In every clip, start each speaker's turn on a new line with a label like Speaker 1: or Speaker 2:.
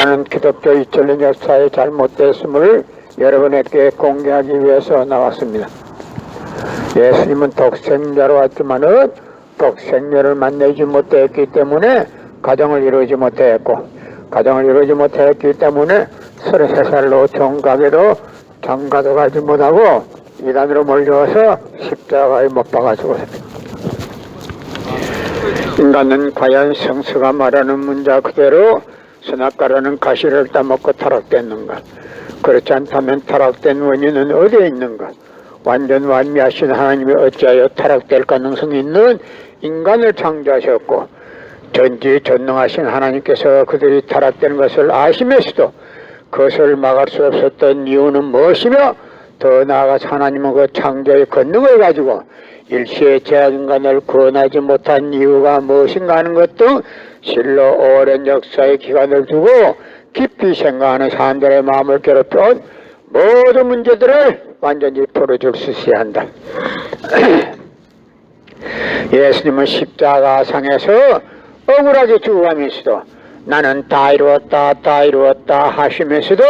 Speaker 1: 나는 기독교 2000년 역사의 잘못됐음을 여러분에게 공개하기 위해서 나왔습니다. 예수님은 독생자로 왔지만은 독생자를 만나지 못했기 때문에 가정을 이루지 못했고, 가정을 이루지 못했기 때문에 33살로 종각에도 장가도 가지 못하고 이단으로 몰려와서 십자가에 못 박아 죽었습니다. 인간은 과연 성서가 말하는 문자 그대로 선악과라는 가시를 따먹고 타락됐는가? 그렇지 않다면 타락된 원인은 어디에 있는가? 완전 완미하신 하나님이 어찌하여 타락될 가능성이 있는 인간을 창조하셨고, 전지전능하신 하나님께서 그들이 타락되는 것을 아시면서도 그것을 막을 수 없었던 이유는 무엇이며, 더 나아가서 하나님은 그 창조의 권능을 가지고 일시에 제약인간을 구원하지 못한 이유가 무엇인가 하는 것 등 실로 오랜 역사의 기간을 두고 깊이 생각하는 사람들의 마음을 괴롭혀온 모든 문제들을 완전히 풀어줄 수 있어야 한다. 예수님은 십자가상에서 억울하게 죽어가면서도 나는 다 이루었다 다 이루었다 하시면서도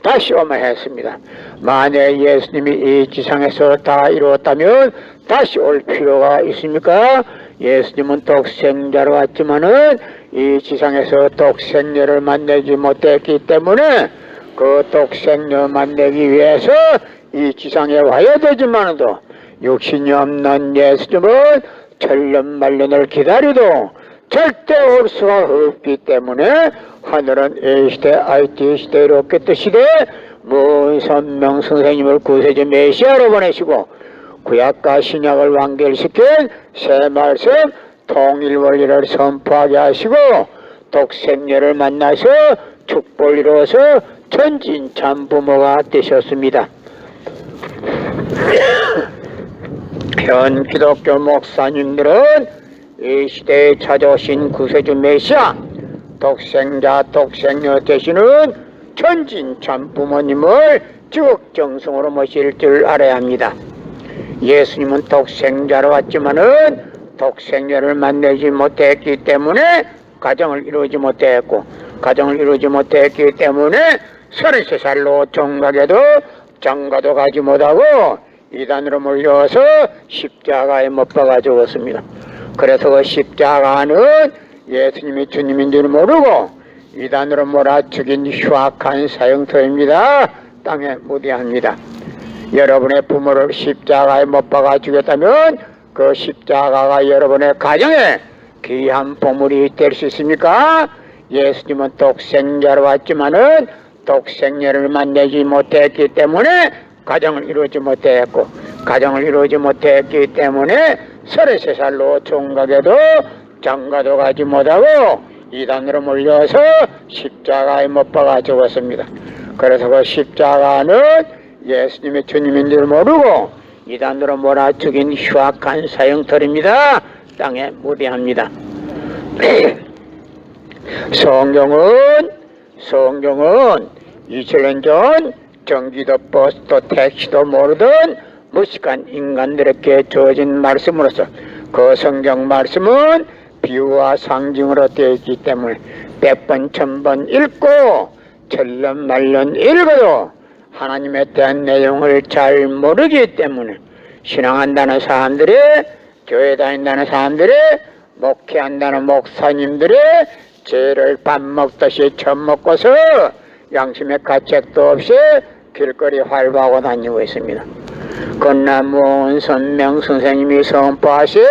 Speaker 1: 다시 오만했습니다. 만약 예수님이 이 지상에서 다 이루었다면 다시 올 필요가 있습니까? 예수님은 독생자로 왔지만은 이 지상에서 독생자를 만나지 못했기 때문에 그 독생자 만나기 위해서 이 지상에 와야 되지만도 육신이 없는 예수님은 천년만년을 기다려도 절대 올 수가 없기 때문에 하늘은 A시대 IT 시대로 깼던 시대에 문선명 선생님을 구세주 메시아로 보내시고 구약과 신약을 완결시킨 새 말씀 통일원리를 선포하게 하시고 독생녀를 만나서 축복을 이루어서 전진참 부모가 되셨습니다. 현 기독교 목사님들은 이 시대에 찾아오신 구세주 메시아 독생자 독생녀 되시는 전진참 부모님을 지극정성으로 모실 줄 알아야 합니다. 예수님은 독생자로 왔지만은 독생녀를 만나지 못했기 때문에 가정을 이루지 못했고, 가정을 이루지 못했기 때문에 33살로 종각에도 장가도 가지 못하고 이단으로 몰려와서 십자가에 못 박아 죽었습니다. 그래서 그 십자가는 예수님이 주님인 줄 모르고 이단으로 몰아 죽인 흉악한 사형터입니다. 땅에 무대합니다. 여러분의 부모를 십자가에 못 박아 죽였다면 그 십자가가 여러분의 가정에 귀한 보물이 될 수 있습니까? 예수님은 독생자로 왔지만은 독생녀를 만나지 못했기 때문에 가정을 이루지 못했고, 가정을 이루지 못했기 때문에 33살로 종각에도 장가도 가지 못하고 이단으로 몰려서 십자가에 못 박아 죽었습니다. 그래서 그 십자가는 예수님의 주님인 줄 모르고 이단으로 몰아 죽인 흉악한 사형터입니다. 땅에 무대합니다. 성경은 2000년 전 전기도 버스도 택시도 모르던 무식한 인간들에게 주어진 말씀으로서 그 성경 말씀은 비유와 상징으로 되어 있기 때문에 100번 1000번 읽고 천년만년 읽어도 하나님에 대한 내용을 잘 모르기 때문에 신앙한다는 사람들이, 교회 다닌다는 사람들이, 목회한다는 목사님들이 죄를 밥 먹듯이 처먹고서 양심의 가책도 없이 길거리 활보하고 다니고 있습니다. 그러나 문선명 선생님이 선포하신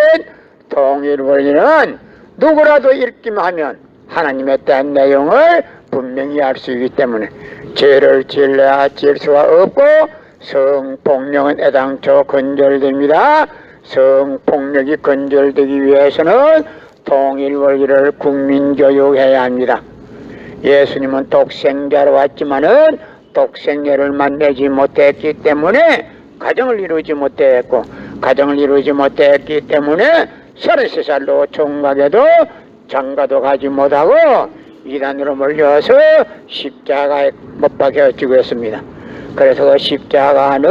Speaker 1: 통일원리는 누구라도 읽기만 하면 하나님에 대한 내용을 분명히 알 수 있기 때문에 죄를 지어야 지을 수가 없고 성폭력은 애당초 건절됩니다. 성폭력이 건절되기 위해서는 통일원리를 국민교육해야 합니다. 예수님은 독생자로 왔지만은 독생녀를 만나지 못했기 때문에 가정을 이루지 못했고, 가정을 이루지 못했기 때문에 33살로 종각에도 장가도 가지 못하고 이단으로 몰려서 십자가에 못 박혀 죽었습니다. 그래서 그 십자가는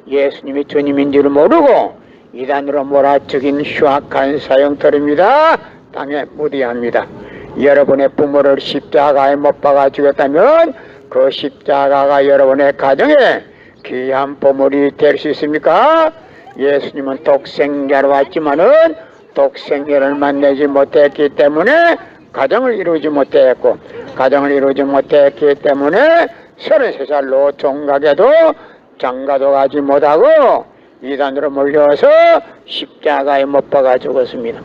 Speaker 1: 예수님이 주님인 줄 모르고 이단으로 몰아 죽인 흉악한 사형터입니다. 땅에 무디합니다. 여러분의 부모를 십자가에 못 박아 죽였다면 그 십자가가 여러분의 가정에 귀한 보물이 될 수 있습니까? 예수님은 독생자로 왔지만은 독생자를 만나지 못했기 때문에 가정을 이루지 못했고, 가정을 이루지 못했기 때문에 33살로 종각에도 장가도 가지 못하고 이단으로 몰려서 십자가에 못 박아 죽었습니다.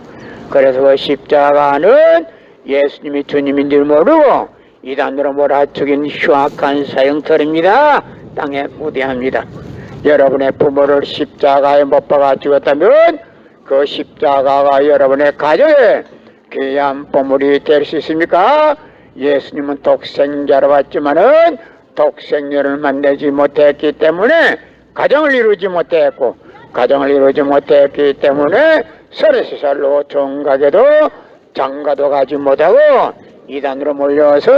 Speaker 1: 그래서 그 십자가는 예수님이 주님인 줄 모르고 이단으로 몰아죽인 흉악한 사형털입니다. 땅에 무대합니다. 여러분의 부모를 십자가에 못 박아 죽었다면 그 십자가가 여러분의 가정에 귀한 보물이 될 수 있습니까? 예수님은 독생자로 왔지만은 독생자를 만나지 못했기 때문에 가정을 이루지 못했고, 가정을 이루지 못했기 때문에 33살로 종각에도 장가도 가지 못하고 이단으로 몰려서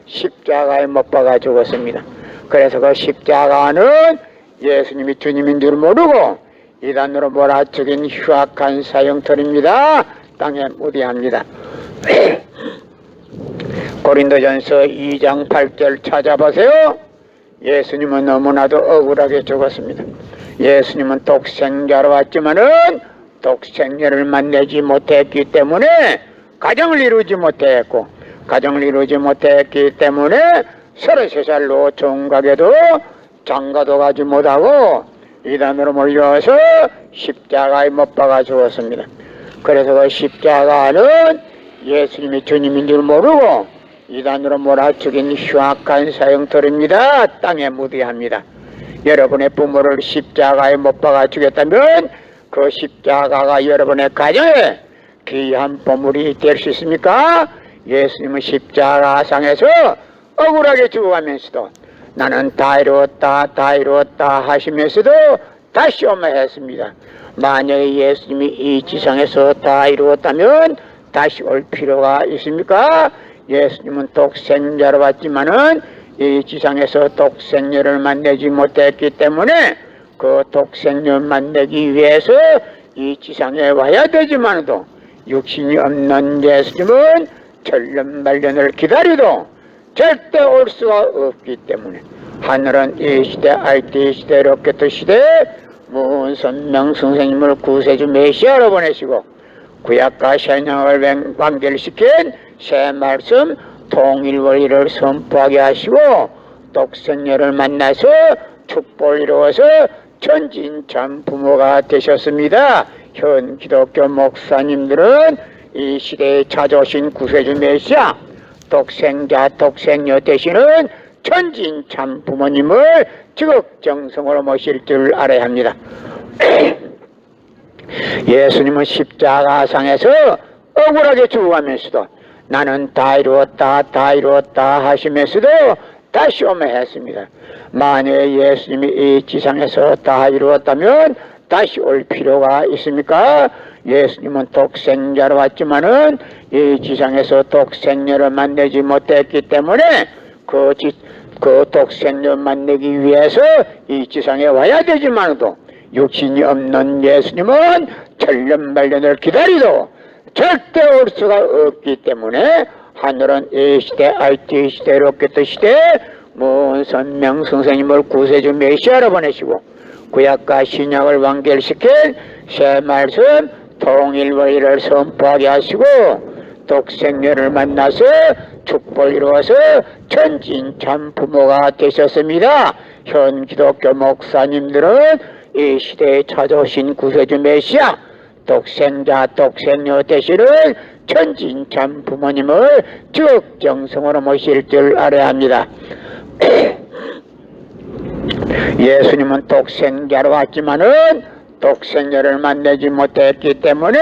Speaker 1: 십자가에 못 박아 죽었습니다. 그래서 그 십자가는 예수님이 주님인 줄 모르고 이단으로 몰아죽인 흉악한 사형털입니다. 땅에 무대합니다. 고린도전서 2장 8절 찾아보세요. 예수님은 너무나도 억울하게 죽었습니다. 예수님은 독생자로 왔지만은 독생자를 만나지 못했기 때문에 가정을 이루지 못했고, 가정을 이루지 못했기 때문에 33살로 종각에도 장가도 가지 못하고 이단으로 몰려서 십자가에 못 박아 죽었습니다. 그래서 그 십자가는 예수님이 주님인 줄 모르고 이단으로 몰아죽인 흉악한 사형털입니다. 땅에 무대합니다. 여러분의 부모를 십자가에 못 박아 죽였다면 그 십자가가 여러분의 가정에 귀한 보물이 될 수 있습니까? 예수님은 십자가상에서 억울하게 죽어가면서도 나는 다 이루었다, 다 이루었다 하시면서도 다시 오매했습니다. 만약에 예수님이 이 지상에서 다 이루었다면 다시 올 필요가 있습니까? 예수님은 독생자로 왔지만은 이 지상에서 독생자를 만나지 못했기 때문에 그 독생자를 만나기 위해서 이 지상에 와야 되지만도 육신이 없는 예수님은 천년만년을 기다리도 절대 올 수가 없기 때문에 하늘은 이 시대, IT 시대, 로켓 시대 무선명 선생님을 구세주 메시아로 보내시고 구약과 신약을 완결시킨 새 말씀 통일원리를 선포하게 하시고 독생녀를 만나서 축복을 이루어서 천진참 부모가 되셨습니다. 현 기독교 목사님들은 이 시대에 찾아오신 구세주 메시아 독생자 독생녀 되시는 천진참 부모님을 지극정성으로 모실 줄 알아야 합니다. 예수님은 십자가상에서 억울하게 죽어가면서도 나는 다 이루었다, 다 이루었다 하시면서도 다시 오매했습니다. 만약에 예수님이 이 지상에서 다 이루었다면 다시 올 필요가 있습니까? 예수님은 독생자로 왔지만은 이 지상에서 독생자를 만나지 못했기 때문에 그 독생자를 만나기 위해서 이 지상에 와야 되지만도 육신이 없는 예수님은 천년만년을 기다리도 절대 올 수가 없기 때문에 하늘은 이 시대, IT 시대, 로켓 시대 무선명 선생님을 구세주 메시아로 보내시고 구약과 신약을 완결시킨 새 말씀 통일원리를 선포하게 하시고 독생녀를 만나서 축복을 이루어서 천진참 부모가 되셨습니다. 현 기독교 목사님들은 이 시대에 찾아오신 구세주 메시아 독생자 독생녀 되시는 천진참 부모님을 적정성으로 모실 줄 알아야 합니다. 예수님은 독생자로 왔지만은 독생자를 만나지 못했기 때문에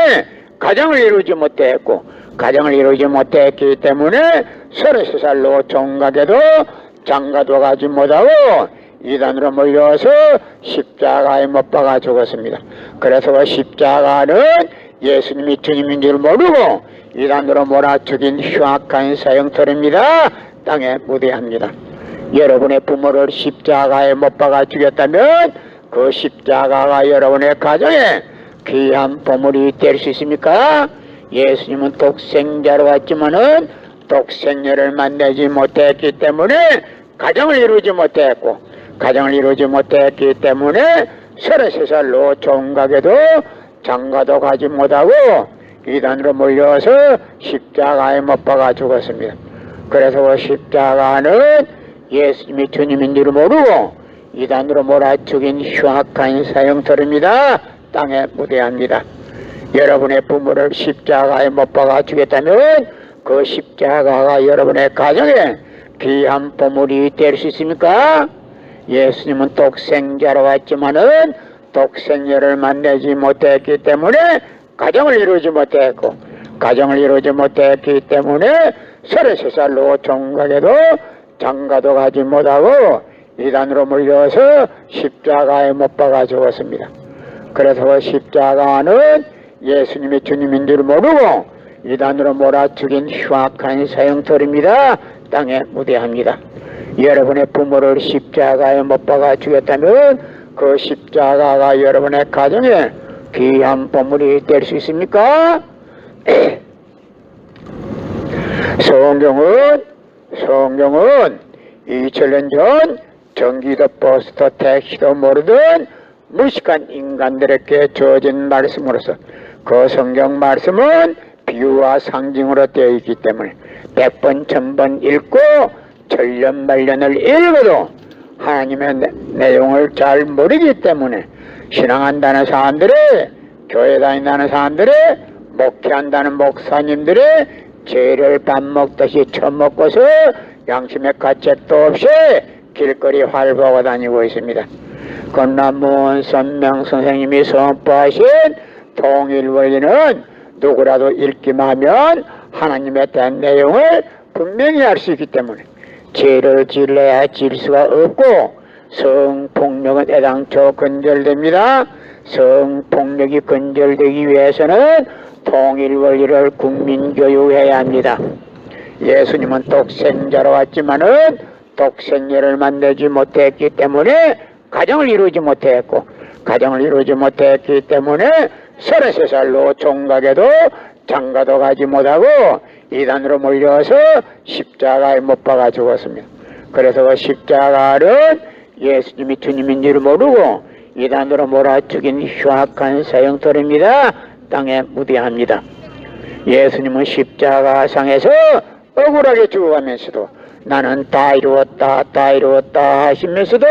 Speaker 1: 가정을 이루지 못했고 가정을 이루지 못했기 때문에 33살로 종각에도 장가도 가지 못하고 이단으로 몰려서 십자가에 못 박아 죽었습니다. 그래서 그 십자가는 예수님이 주님인 줄 모르고 이단으로 몰아 죽인 흉악한 사형털입니다. 땅에 무대합니다. 여러분의 부모를 십자가에 못 박아 죽였다면 그 십자가가 여러분의 가정에 귀한 보물이 될 수 있습니까? 예수님은 독생자로 왔지만은 독생녀를 만나지 못했기 때문에 가정을 이루지 못했고, 가정을 이루지 못했기 때문에 33살로 종각에도 장가도 가지 못하고 이단으로 몰려서 십자가에 못 박아 죽었습니다. 그래서 그 십자가는 예수님이 주님인 줄 모르고 이단으로 몰아 죽인 흉악한 사형터입니다. 땅에 묻어야 여러분의 부모를 십자가에 못 박아 죽였다면 그 십자가가 여러분의 가정에 귀한 보물이 될 수 있습니까? 예수님은 독생자로 왔지만은 독생녀를 만나지 못했기 때문에 가정을 이루지 못했고, 가정을 이루지 못했기 때문에 33살로 종각에도 장가도 가지 못하고 이단으로 몰려서 십자가에 못 박아 죽었습니다. 그래서 그 십자가는 예수님이 주님인 줄 모르고 이단으로 몰아 죽인 흉악한 사형터입니다. 땅에 묻어야 여러분의 부모를 십자가에 못 박아 죽였다면 그 십자가가 여러분의 가정에 귀한 보물이 될 수 있습니까? 성경은 2000년 전 전기도 버스도 택시도 모르던 무식한 인간들에게 주어진 말씀으로서 그 성경 말씀은 비유와 상징으로 되어 있기 때문에 100번 1000번 읽고 천년만년을 읽어도 하나님의 내용을 잘 모르기 때문에 신앙한다는 사람들이, 교회 다닌다는 사람들이, 목회한다는 목사님들이 죄를 밥 먹듯이 처먹고서 양심의 가책도 없이 길거리 활보하고 다니고 있습니다. 그러나 문선명 선생님이 선포하신 통일원리는 누구라도 읽기만 하면 하나님에 대한 내용을 분명히 알 수 있기 때문에 죄를 질러야 질 수가 없고, 성폭력은 애당초 근절됩니다. 성폭력이 근절되기 위해서는 통일원리를 국민교육해야 합니다. 예수님은 독생자로 왔지만은 독생녀를 만나지 못했기 때문에 가정을 이루지 못했고, 가정을 이루지 못했기 때문에 33살로 종각에도 장가도 가지 못하고 이단으로 몰려서 십자가에 못 박아 죽었습니다. 그래서 그 십자가는 예수님이 주님인 줄 모르고 이단으로 몰아 죽인 흉악한 사형터입니다. 땅에 묻어야 예수님은 십자가상에서 억울하게 죽어가면서도 나는 다 이루었다 하시면서도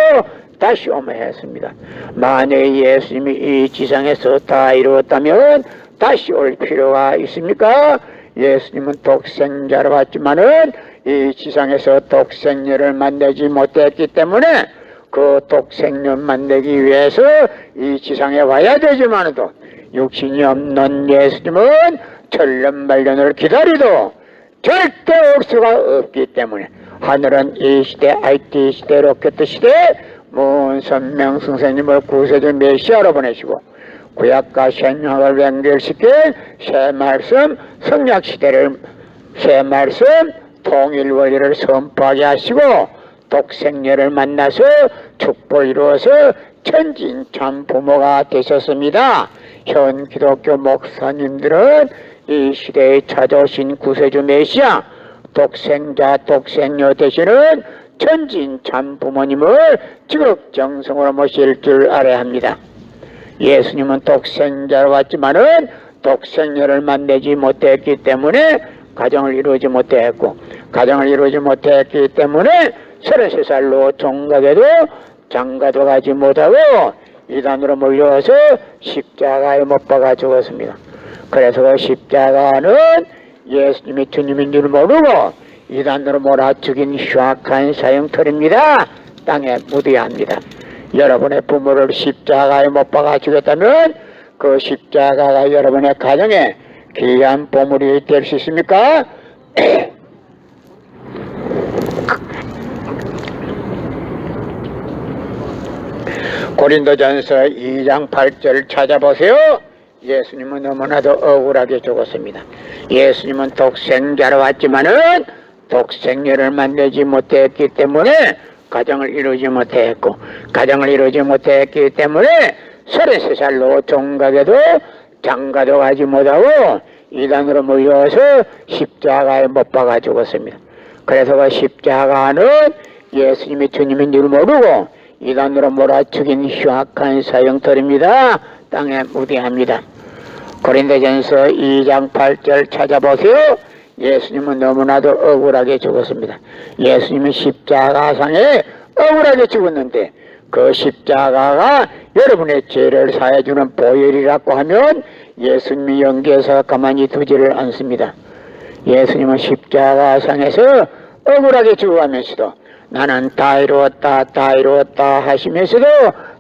Speaker 1: 다시 오매했습니다. 만약 예수님이 이 지상에서 다 이루었다면 다시 올 필요가 있습니까? 예수님은 독생자로 왔지만은 이 지상에서 독생녀를 만나지 못했기 때문에 그 독생녀 만나기 위해서 이 지상에 와야 되지만도 육신이 없는 예수님은 천년만년을 기다리도 절대 올 수가 없기 때문에 하늘은 이 시대, IT 시대, 로켓 시대 문선명 선생님을 구세주 메시아로 보내시고 구약과 신약을 연결시킨 새 말씀 성약 시대를, 새 말씀 통일원리를 선포하게 하시고 독생녀를 만나서 축복을 이루어서 천진참 부모가 되셨습니다. 현 기독교 목사님들은 이 시대에 찾아오신 구세주 메시아 독생자 독생녀 되시는 천진참 부모님을 지극정성으로 모실 줄 알아야 합니다. 예수님은 독생자로 왔지만은 독생녀를 만나지 못했기 때문에 가정을 이루지 못했고, 가정을 이루지 못했기 때문에 33살로 종각에도 장가도 가지 못하고 이단으로 몰려서 십자가에 못 박아 죽었습니다. 그래서 그 십자가는 예수님이 주님인 줄 모르고 이단으로 몰아 죽인 흉악한 사형터입니다. 땅에 묻어야 여러분의 부모를 십자가에 못 박아 죽였다면 그 십자가가 여러분의 가정에 귀한 보물이 될 수 있습니까? 고린도전서 2장 8절을 찾아보세요. 예수님은 너무나도 억울하게 죽었습니다. 예수님은 독생자로 왔지만은 독생녀를 만나지 못했기 때문에 가정을 이루지 못했고, 가정을 이루지 못했기 때문에 33살로 종각에도 장가도 가지 못하고 이단으로 몰려와서 십자가에 못 박아 죽었습니다. 그래서 그 십자가는 예수님이 주님인 줄 모르고 이단으로 몰아죽인 흉악한 사형터입니다. 땅에 무대합니다. 고린도전서 2장 8절 찾아보세요. 예수님은 너무나도 억울하게 죽었습니다. 예수님은 십자가상에 억울하게 죽었는데 그 십자가가 여러분의 죄를 사해주는 보혈이라고 하면 예수님이 연기해서 가만히 두지를 않습니다. 예수님은 십자가상에서 억울하게 죽어가면서도 나는 다 이루었다 다 이루었다 하시면서도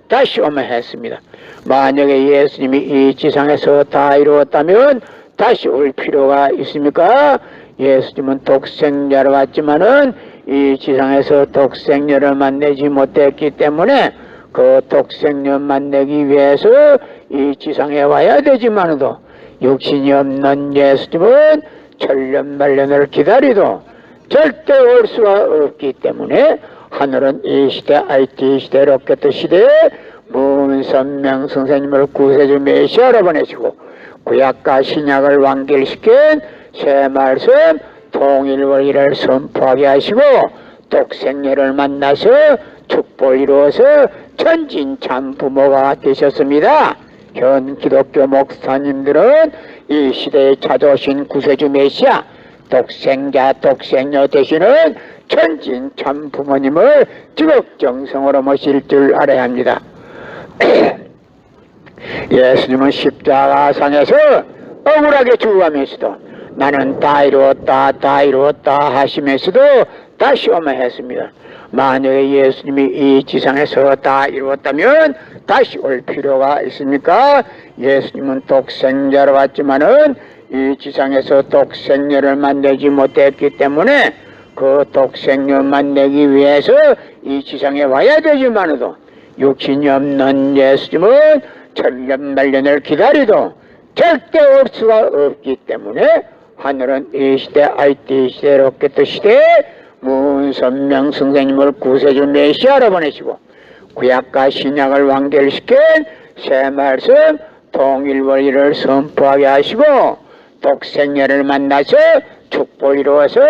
Speaker 1: 다시 오면 했습니다. 만약에 예수님이 이 지상에서 다 이루었다면 다시 올 필요가 있습니까? 예수님은 독생자로 왔지만은 이 지상에서 독생녀를 만나지 못했기 때문에 그 독생녀 만나기 위해서 이 지상에 와야 되지만도 육신이 없는 예수님은 천년만년을 기다리도 절대 올 수가 없기 때문에 하늘은 이 시대 IT 시대 로켓 시대에 문선명 선생님을 구세주 메시아로 보내시고 구약과 신약을 완결시킨 새 말씀 통일원리를 선포하게 하시고 독생녀를 만나서 축복을 이루어서 천진참 부모가 되셨습니다. 현 기독교 목사님들은 이 시대에 찾아오신 구세주 메시아 독생자 독생녀 되시는 천진참 부모님을 지극정성으로 모실 줄 알아야 합니다. 예수님은 십자가상에서 억울하게 죽어가면서도 나는 다 이루었다 다 이루었다 하시면서도 다시 오면 했습니다. 만약에 예수님이 이 지상에서 다 이루었다면 다시 올 필요가 있습니까? 예수님은 독생자로 왔지만은 이 지상에서 독생녀를 만나지 못했기 때문에 그 독생녀 만나기 위해서 이 지상에 와야 되지만도 육신이 없는 예수님은 천년만년을 기다리도 절대 올 수가 없기 때문에 하늘은 이 시대 IT 시대 로켓 시대에 문선명 선생님을 구세주 메시아로 보내시고 구약과 신약을 완결시킨 새 말씀 통일원리를 선포하게 하시고 독생녀를 만나서 축복을 이루어서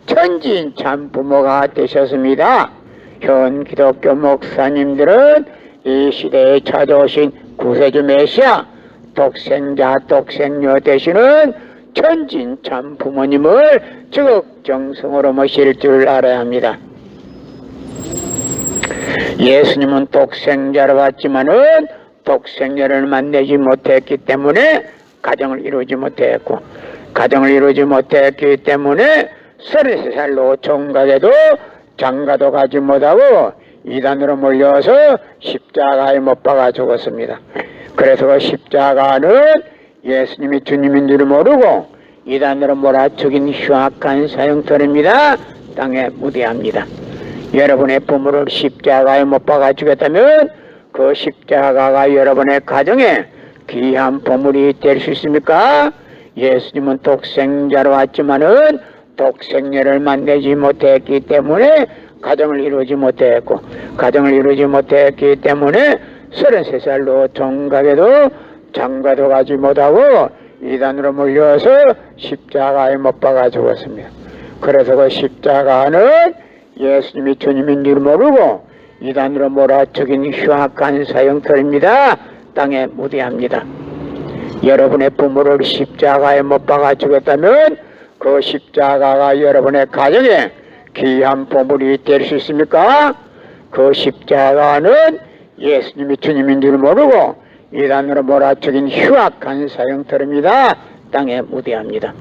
Speaker 1: 천진참 부모가 되셨습니다. 현 기독교 목사님들은 이 시대에 찾아오신 구세주 메시아 독생자 독생녀 되시는 천진참 부모님을 지극정성으로 모실 줄 알아야 합니다. 예수님은 독생자로 왔지만은 독생녀를 만나지 못했기 때문에 가정을 이루지 못했고 가정을 이루지 못했기 때문에 33살로 총각에도 장가도 가지 못하고 이단으로 몰려서 십자가에 못 박아 죽었습니다. 그래서 그 십자가는 예수님이 주님인 줄 모르고 이단으로 몰아죽인 흉악한 사형터입니다. 땅에 무대합니다. 여러분의 부모를 십자가에 못 박아 죽였다면 그 십자가가 여러분의 가정에 귀한 보물이 될 수 있습니까? 예수님은 독생자로 왔지만은 독생녀를 만나지 못했기 때문에 가정을 이루지 못했고 가정을 이루지 못했기 때문에 33살로 총각에도 장가도 가지 못하고 이단으로 몰려서 십자가에 못 박아 죽었습니다. 그래서 그 십자가는 예수님이 주님인 줄 모르고 이단으로 몰아죽인 흉악한 사형터입니다. 땅에 무대합니다. 여러분의 부모를 십자가에 못 박아 죽였다면 그 십자가가 여러분의 가정에 귀한 보물이 될 수 있습니까? 그 십자가는 예수님이 주님인 줄 모르고 이단으로 몰아죽인 흉악한 사형터입니다. 땅에 무대합니다.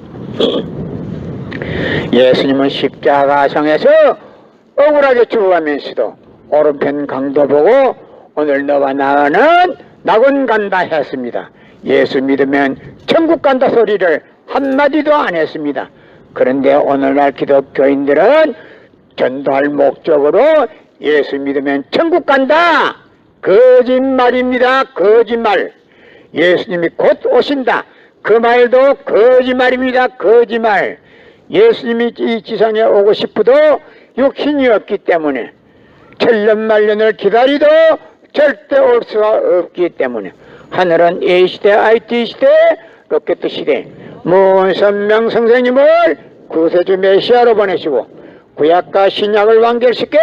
Speaker 1: 예수님은 십자가상에서 억울하게 죽어가면서도 오른편 강도 보고 오늘 너와 나는 낙원 간다 했습니다. 예수 믿으면 천국 간다 소리를 한마디도 안 했습니다. 그런데 오늘날 기독교인들은 전도할 목적으로 예수 믿으면 천국 간다. 거짓말입니다. 거짓말. 예수님이 곧 오신다. 그 말도 거짓말입니다. 거짓말. 예수님이 이 지상에 오고 싶어도 육신이 없기 때문에 천년만년을 기다리도 절대 올 수가 없기 때문에 하늘은 A시대 IT 시대 로켓 시대 문선명 선생님을 구세주 메시아로 보내시고 구약과 신약을 완결시킨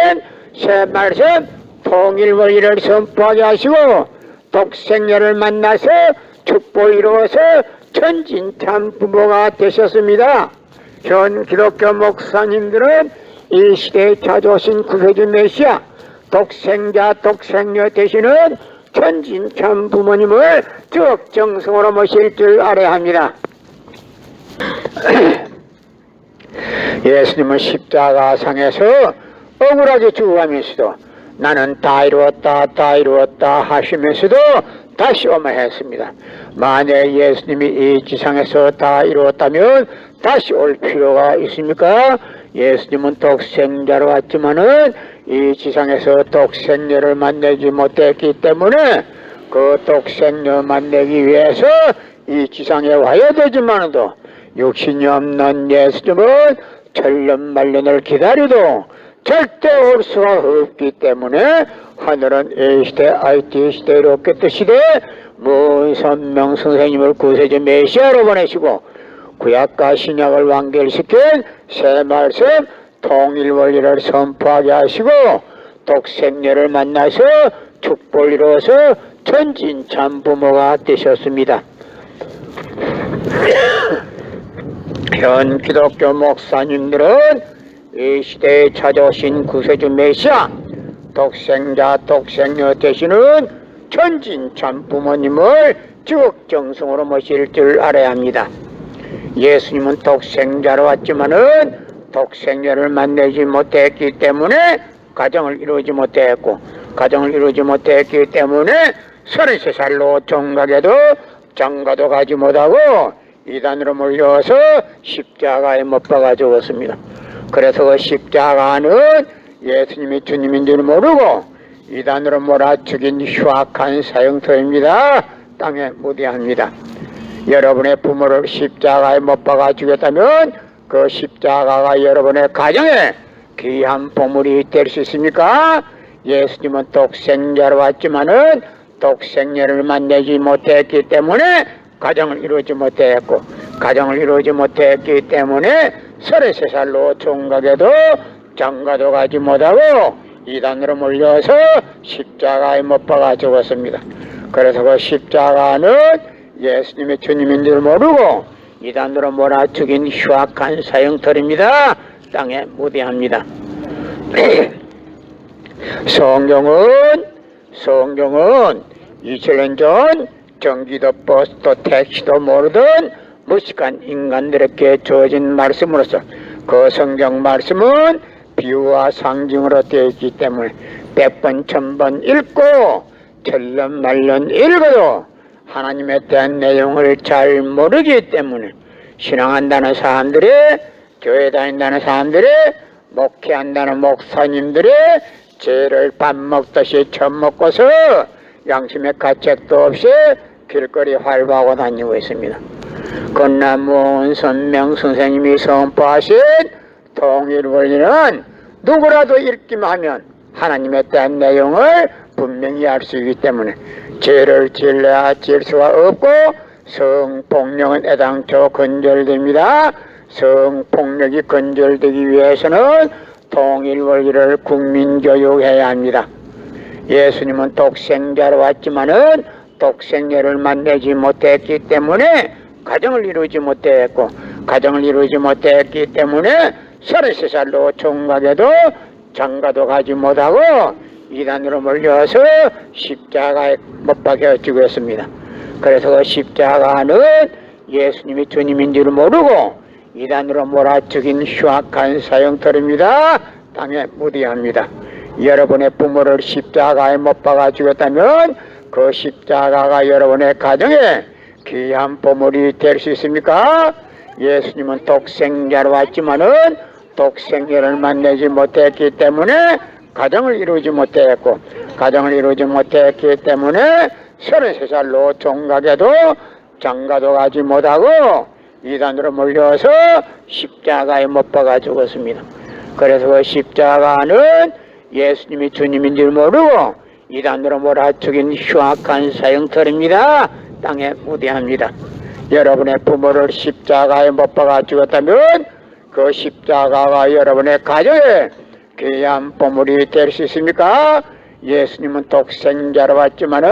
Speaker 1: 새 말씀 통일 원리를 선포하게 하시고 독생녀를 만나서 축복을 이루어서 천진참 부모가 되셨습니다. 현 기독교 목사님들은 이 시대에 찾아오신 구세주 메시아 독생자 독생녀 되시는 천진참 부모님을 적정성으로 모실 줄 알아야 합니다. 예수님은 십자가상에서 억울하게 죽어가면서도 나는 다 이루었다 하시면서도 다시 오만했습니다. 만약 예수님이 이 지상에서 다 이루었다면 다시 올 필요가 있습니까? 예수님은 독생자로 왔지만은 이 지상에서 독생녀를 만나지 못했기 때문에 그 독생녀 만나기 위해서 이 지상에 와야 되지만도 육신이 없는 예수님은 천년만년을 기다려도 절대 올 수가 없기 때문에 하늘은 A시대 IT시대로 없겠듯 시대 문선명 선생님을 구세주 메시아로 보내시고 구약과 신약을 완결시킨 새 말씀 통일 원리를 선포하게 하시고 독생녀를 만나서 축복을 이루어서 천진참 부모가 되셨습니다. 현 기독교 목사님들은 이 시대에 찾아오신 구세주 메시아 독생자 독생녀 되시는 천진참 부모님을 적정성으로 모실 줄 알아야 합니다. 예수님은 독생자로 왔지만은 독생녀를 만나지 못했기 때문에 가정을 이루지 못했고 가정을 이루지 못했기 때문에 33살로 종각에도 장가도 가지 못하고 이단으로 몰려서 십자가에 못 박아 죽었습니다. 그래서 그 십자가는 예수님이 주님인 줄 모르고 이단으로 몰아 죽인 흉악한 사형터입니다. 땅에 묻어야 여러분의 부모를 십자가에 못 박아 죽였다면 그 십자가가 여러분의 가정에 귀한 보물이 될 수 있습니까? 예수님은 독생자로 왔지만은 독생녀를 만나지 못했기 때문에 가정을 이루지 못했고 가정을 이루지 못했기 때문에 33살로 총각에도 장가도 가지 못하고 이단으로 몰려서 십자가에 못 박아 죽었습니다. 그래서 그 십자가는 예수님의 주님인 줄 모르고 이단으로 몰아 죽인 흉악한 사형터입니다. 땅에 묻어야 성경은 2000년 전 전기도 버스도 택시도 모르던 무식한 인간들에게 주어진 말씀으로서 그 성경 말씀은 비유와 상징으로 되어 있기 때문에 100번 1000번 읽고 천년만년 읽어도 하나님에 대한 내용을 잘 모르기 때문에 신앙한다는 사람들이 교회 다닌다는 사람들이 목회한다는 목사님들이 죄를 밥 먹듯이 처먹고서 양심의 가책도 없이 길거리 활보하고 다니고 있습니다. 그러나 문선명 선생님이 선포하신 통일 원리는 누구라도 읽기만 하면 하나님에 대한 내용을 분명히 알 수 있기 때문에 죄를 지을래야 지을 수가 없고 성폭력은 애당초 건절됩니다. 성폭력이 건절되기 위해서는 통일 원리를 국민교육해야 합니다. 예수님은 독생자로 왔지만은 독생녀를 만나지 못했기 때문에 가정을 이루지 못했고 가정을 이루지 못했기 때문에 33살로 총각에도 장가도 가지 못하고 이단으로 몰려서 십자가에 못 박혀 죽었습니다. 그래서 그 십자가는 예수님이 주님인 줄 모르고 이단으로 몰아 죽인 흉악한 사형터입니다. 땅에 묻어야 합니다. 여러분의 부모를 십자가에 못 박아 죽였다면 그 십자가가 여러분의 가정에 귀한 보물이 될 수 있습니까? 예수님은 독생자로 왔지만은 독생녀를 만나지 못했기 때문에 가정을 이루지 못했고 가정을 이루지 못했기 때문에 33살로 종각에도 장가도 가지 못하고 이단으로 몰려서 십자가에 못 박아 죽었습니다. 그래서 그 십자가는 예수님이 주님인 줄 모르고 이단으로 몰아 죽인 흉악한 사형터입니다. 땅에 묻어야 합니다. 여러분의 부모를 십자가에 못 박아 죽었다면 그 십자가가 여러분의 가정에 귀한 보물이 될 수 있습니까? 예수님은 독생자로 왔지만은